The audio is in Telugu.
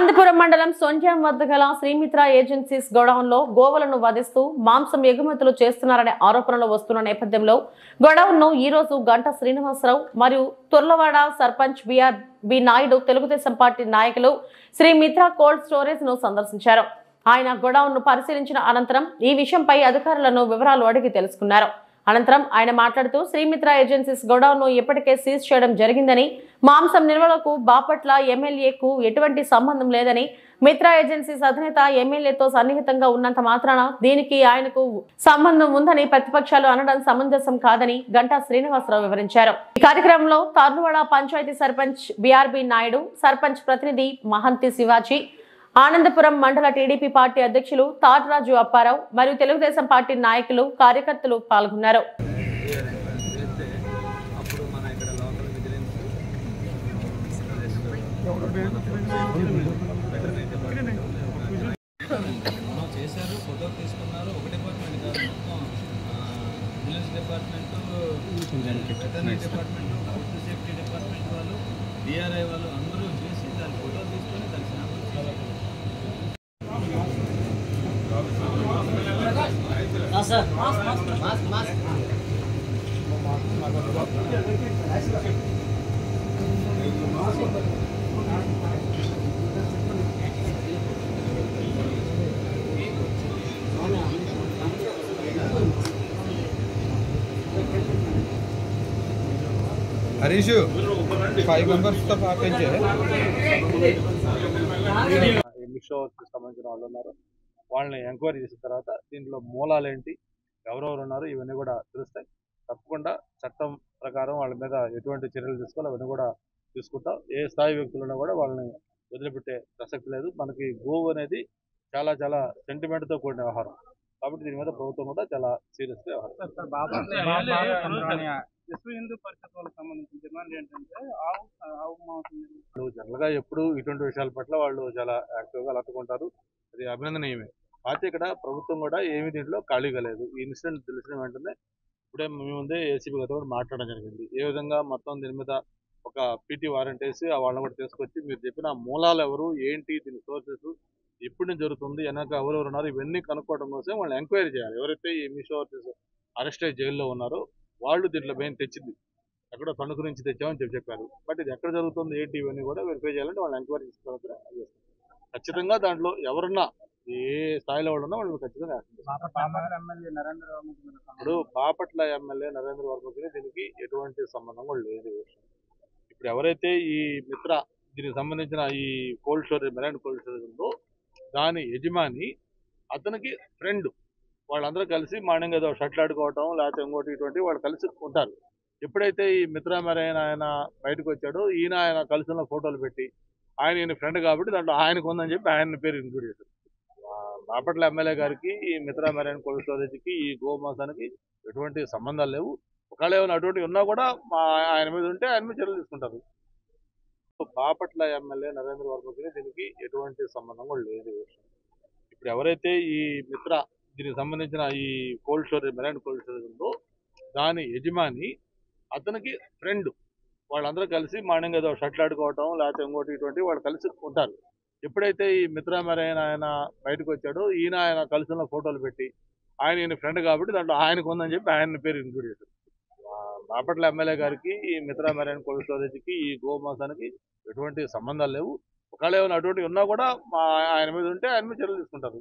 ఆనందపురం మండలం సొంట్యం వద్ద గల శ్రీమిత్ర ఏజెన్సీస్ గోడౌన్లో గోవులను వధిస్తూ మాంసం ఎగుమతులు చేస్తున్నారనే ఆరోపణలు వస్తున్న నేపథ్యంలో గోడౌన్ను ఈ రోజు గంట శ్రీనివాసరావు మరియు తుర్లవాడ సర్పంచ్ బి నాయుడు తెలుగుదేశం పార్టీ నాయకులు శ్రీమిత్ర కోల్డ్ స్టోరేజ్ ను సందర్శించారు. ఆయన గోడౌన్ను పరిశీలించిన అనంతరం ఈ విషయంపై అధికారులను వివరాలు అడిగి తెలుసుకున్నారు. అనంతరం ఆయన మాట్లాడుతూ శ్రీమిత్ర ఏజెన్సీస్ గోడౌన్ను ఇప్పటికే సీజ్ చేయడం జరిగిందని, మాంసం నిల్వలకు బాపట్ల ఎమ్మెల్యేకు ఎటువంటి సంబంధం లేదని, మిత్ర ఏజెన్సీస్ అధినేత ఎమ్మెల్యేతో సన్నిహితంగా ఉన్నంత మాత్రాన దీనికి ఆయనకు సంబంధం ఉందని ప్రతిపక్షాలు అనడం సమంజసం కాదని గంటా శ్రీనివాసరావు వివరించారు. ఈ కార్యక్రమంలో తార్నువాడ పంచాయతీ సర్పంచ్ బి నాయుడు, సర్పంచ్ ప్రతినిధి మహంతి శివాజీ, ఆనందపురం మండల టీడీపీ పార్టీ అధ్యక్షులు తాటరాజు అప్పారావు మరియు తెలుగుదేశం పార్టీ నాయకులు, కార్యకర్తలు పాల్గొన్నారు. హరీష్ 5 మెంబర్స్ తో పాటించే మిషోకి సంబంధించిన వాళ్ళు ఉన్నారు. వాళ్ళని ఎంక్వైరీ చేసిన తర్వాత దీంట్లో మూలాలు ఏంటి, ఎవరెవరు ఉన్నారు, ఇవన్నీ కూడా తెలుస్తాయి. తప్పకుండా చట్టం ప్రకారం వాళ్ళ మీద ఎటువంటి చర్యలు తీసుకోవాలి అవన్నీ కూడా తీసుకుంటాం. ఏ స్థాయి వ్యక్తులున్నా కూడా వాళ్ళని వదిలిపెట్టే ప్రసక్తి లేదు. మనకి గోవు అనేది చాలా చాలా సెంటిమెంట్తో కూడిన వ్యవహారం కాబట్టి దీని మీద ప్రభుత్వం కూడా చాలా సీరియస్గా వ్యవహారం. జనరల్గా ఎప్పుడు ఇటువంటి విషయాల పట్ల వాళ్ళు చాలా యాక్టివ్గా అలట్టుకుంటారు. అది అభినందనీయమే. అయితే ఇక్కడ ప్రభుత్వం కూడా ఏమి దీంట్లో ఖాళీగా లేదు. ఈ ఇన్సిడెంట్ తెలిసిన వెంటనే ఇప్పుడే మీ ముందే ఏసీబీ గారితో కూడా మాట్లాడడం జరిగింది. ఏ విధంగా మొత్తం దీని మీద ఒక పీటీ వారెంట్ వేసి వాళ్ళని కూడా తీసుకొచ్చి మీరు చెప్పిన మూలాలు ఎవరు, ఏంటి, దీని సోర్సెస్, ఎప్పటి నుంచి జరుగుతుంది, వెనక ఎవరెవరు ఉన్నారు, ఇవన్నీ కనుక్కోవడం కోసం వాళ్ళని ఎంక్వైరీ చేయాలి. ఎవరైతే ఈ మిషో అరెస్ట్ అయ్యి జైల్లో ఉన్నారో వాళ్ళు దీంట్లో మెయిన్ తెచ్చింది ఎక్కడో తణుకు నుంచి తెచ్చామని చెప్పారు. బట్ ఇది ఎక్కడ జరుగుతుంది ఏంటి ఇవన్నీ కూడా వెరిఫై చేయాలంటే వాళ్ళు ఎంక్వైరీ చేసిన ఖచ్చితంగా దాంట్లో ఎవరున్నా ఏ స్థాయిలో వాళ్ళు ఉన్నా వాళ్ళు ఖచ్చితంగా ఇప్పుడు బాపట్ల ఎమ్మెల్యే నరేంద్ర వర్మకి దీనికి ఎటువంటి సంబంధం కూడా లేదు. ఇప్పుడు ఎవరైతే ఈ మిత్ర దీనికి సంబంధించిన ఈ cold storage marine cold storage ఉందో దాని యజమాని అతనికి ఫ్రెండ్, వాళ్ళందరూ కలిసి మార్నింగ్ ఏదో షట్లు ఆడుకోవటం లేకపోతే ఇంకోటి ఇటువంటి వాళ్ళు కలిసి ఉంటారు. ఎప్పుడైతే ఈ మిత్ర మెరైన్ ఆయన బయటకు వచ్చాడో ఆయన కలిసిన ఫోటోలు పెట్టి ఈయన ఫ్రెండ్ కాబట్టి దాంట్లో ఆయనకు ఉందని చెప్పి ఆయన పేరు ఇంక్లూడ్ చేశారు. బాపట్ల ఎమ్మెల్యే గారికి ఈ మిత్ర మెరైన్ కోల్డ్ స్టోరేజ్కి ఈ గోమాసానికి ఎటువంటి సంబంధాలు లేవు. ఒకవేళ ఏమైనా అటువంటివి ఉన్నా కూడా ఆయన మీద ఉంటే ఆయన మీద చర్యలు తీసుకుంటారు. బాపట్ల ఎమ్మెల్యే నరేంద్ర వర్మకి దీనికి ఎటువంటి సంబంధం కూడా లేదు. ఇప్పుడు ఎవరైతే ఈ మిత్ర దీనికి సంబంధించిన ఈ cold storage marine cold storage ఉందో దాని యజమాని అతనికి ఫ్రెండ్, వాళ్ళందరూ కలిసి మార్నింగ్ ఏదో షట్లు ఆడుకోవటం లేకపోతే ఇంకోటి ఇటువంటి వాళ్ళు కలిసి ఉంటారు. ఎప్పుడైతే ఈ మిత్ర మెరైన్ ఆయన బయటకు వచ్చాడో ఆయన కలిసిన ఫోటోలు పెట్టి ఈయన ఫ్రెండ్ కాబట్టి దాంట్లో ఆయనకు ఉందని చెప్పి ఆయన పేరు ఇంక్లూడ్ చేశారు. బాపట్ల ఎమ్మెల్యే గారికి ఈ మిత్ర మెరైన్ కోల్డ్ స్టోరేజ్కి ఈ గోమాసానికి ఎటువంటి సంబంధాలు లేవు. ఒకవేళ ఏమైనా అటువంటివి ఉన్నా కూడా ఆయన మీద ఉంటే ఆయన మీద చర్యలు తీసుకుంటారు.